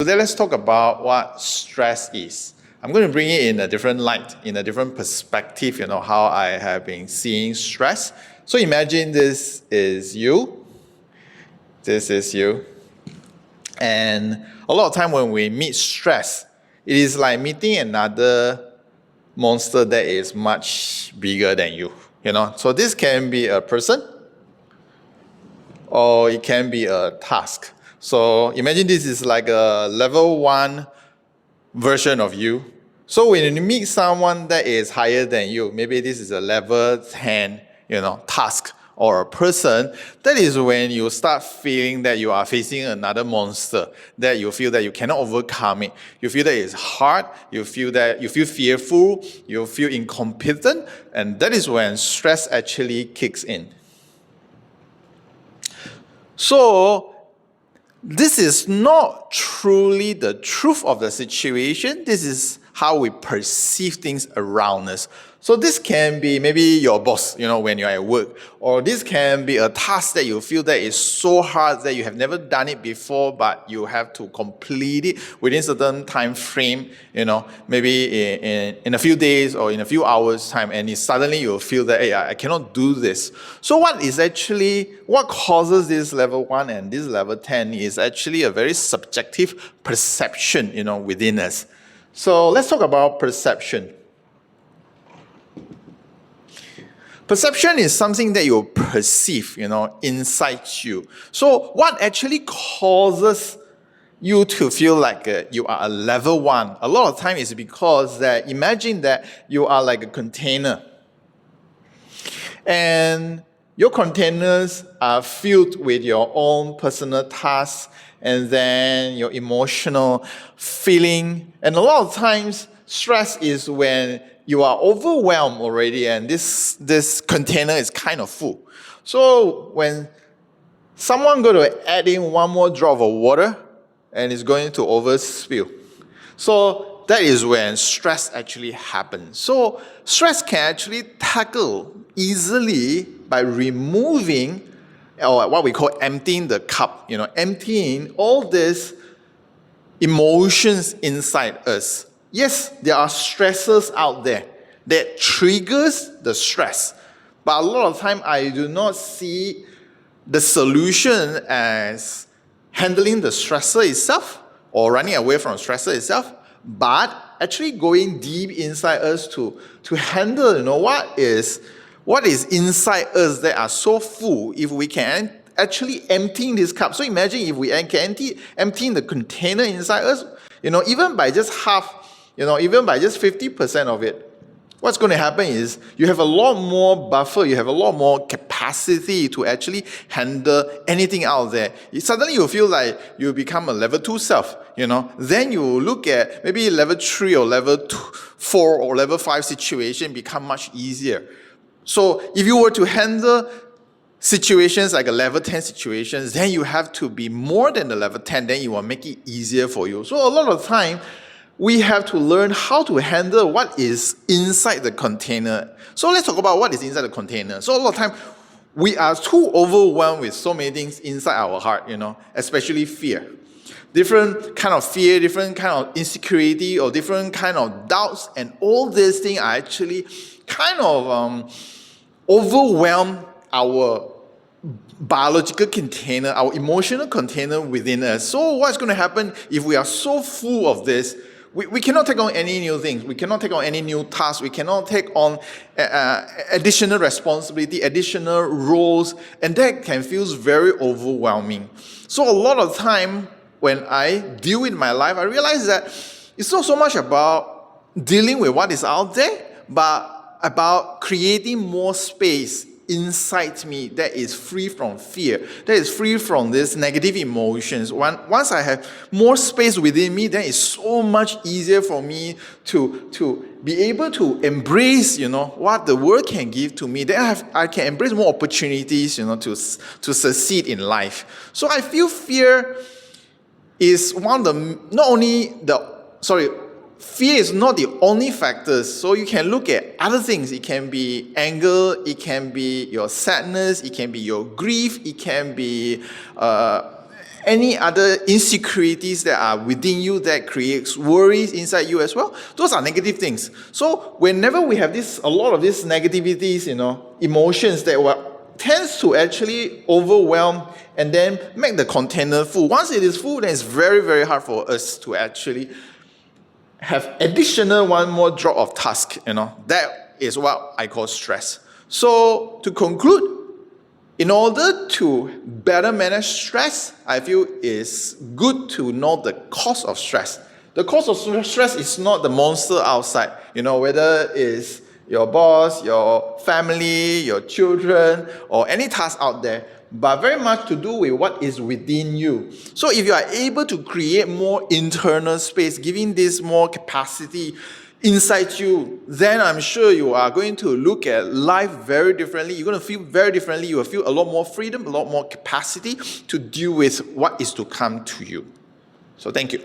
Today, let's talk about what stress is. I'm going to bring it in a different light, in a different perspective, how I have been seeing stress. So imagine this is you. This is you. And a lot of time when we meet stress, it is like meeting another monster that is much bigger than you. So this can be a person or it can be a task. So imagine this is like a level 1 version of you. So when you meet someone that is higher than you, maybe this is a level 10, task or a person, that is when you start feeling that you are facing another monster, that you feel that you cannot overcome it. You feel that it's hard, you feel fearful, you feel incompetent, and that is when stress actually kicks in. So, this is not truly the truth of the situation. This is how we perceive things around us. So this can be maybe your boss, when you're at work. Or this can be a task that you feel that is so hard that you have never done it before, but you have to complete it within a certain time frame, maybe in a few days or in a few hours time. And suddenly you'll feel that, hey, I cannot do this. So what causes this level 1 and this level 10 is actually a very subjective perception, within us. So let's talk about perception. Perception is something that you perceive, inside you. So what actually causes you to feel like you are a level 1? A lot of time is because that imagine that you are like a container. And your containers are filled with your own personal tasks and then your emotional feeling. And a lot of times, stress is when you are overwhelmed already and this container is kind of full. So when someone going to add in one more drop of water and it's going to overspill. So that is when stress actually happens. So stress can actually tackle easily by removing or what we call emptying the cup, emptying all these emotions inside us. Yes, there are stressors out there that triggers the stress. But a lot of time I do not see the solution as handling the stressor itself or running away from the stressor itself, but actually going deep inside us to handle, what is inside us that are so full. If we can actually emptying this cup. So imagine if we can emptying the container inside us, even by just half, even by just 50% of it, what's going to happen is you have a lot more buffer, you have a lot more capacity to actually handle anything out there. Suddenly you feel like you become a level 2 self, Then you look at maybe level 3 or level 4 or level 5 situation become much easier. So if you were to handle situations like a level 10 situations, then you have to be more than the level 10, then it will make it easier for you. So a lot of time, we have to learn how to handle what is inside the container. So let's talk about what is inside the container. So a lot of time, we are too overwhelmed with so many things inside our heart, especially fear. Different kind of fear, different kind of insecurity, or different kind of doubts, and all these things are actually kind of overwhelm our biological container, our emotional container within us. So what's going to happen if we are so full of this? We cannot take on any new things. We cannot take on any new tasks. We cannot take on additional responsibility, additional roles, and that can feel very overwhelming. So a lot of time when I deal with my life, I realize that it's not so much about dealing with what is out there, but about creating more space inside me that is free from fear, that is free from these negative emotions. Once I have more space within me, then it's so much easier for me to be able to embrace, what the world can give to me. Then I can embrace more opportunities, to succeed in life. So I feel fear is one of the, fear is not the only factors. So you can look at other things. It can be anger, it can be your sadness, it can be your grief, it can be any other insecurities that are within you that creates worries inside you as well, those are negative things. So whenever we have a lot of these negativities, emotions that tends to actually overwhelm and then make the container full. Once it is full, then it's very, very hard for us to actually have additional one more drop of task. That is what I call stress. So to conclude, in order to better manage stress, I feel it's good to know the cause of stress. The cause of stress is not the monster outside, whether it's your boss, your family, your children, or any task out there, but very much to do with what is within you. So if you are able to create more internal space, giving this more capacity inside you, then I'm sure you are going to look at life very differently. You're going to feel very differently. You will feel a lot more freedom, a lot more capacity to deal with what is to come to you. So thank you.